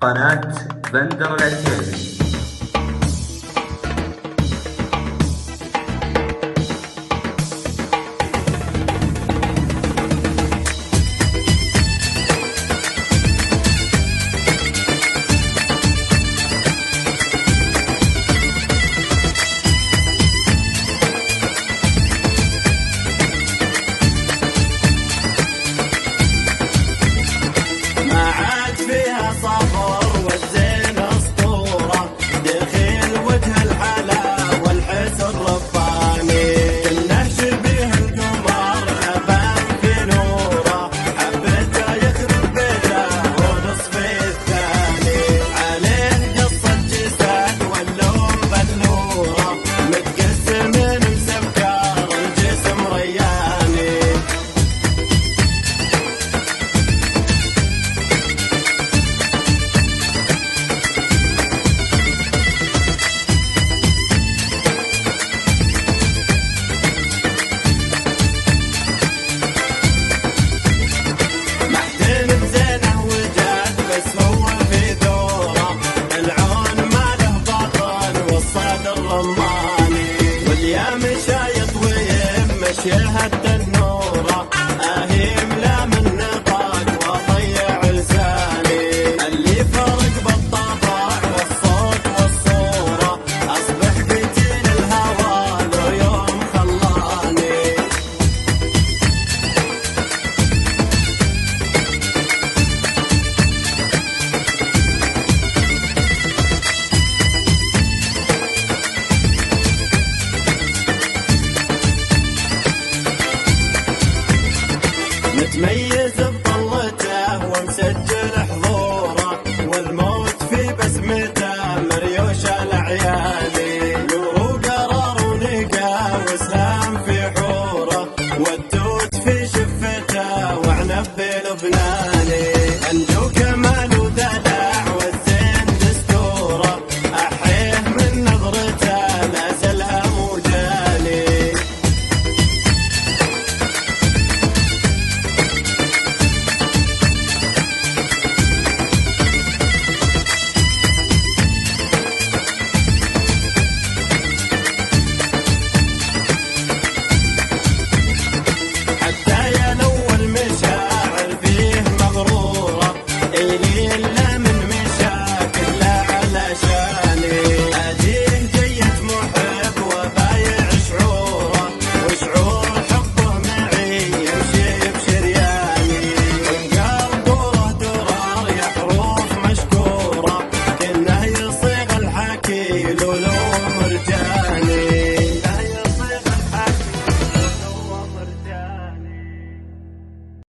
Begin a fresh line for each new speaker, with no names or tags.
قناة بندر العتيبي.
صبر والزين اسطوره دخيل وجه الحلا والحسن رباني كله شبيه القمر لبان في نوره حبته يخرب بيته ونصف الثاني عليه قص الجسد واللوم بلوره متقسم مسكر الجسم رياني واليا مشايط ويمشيها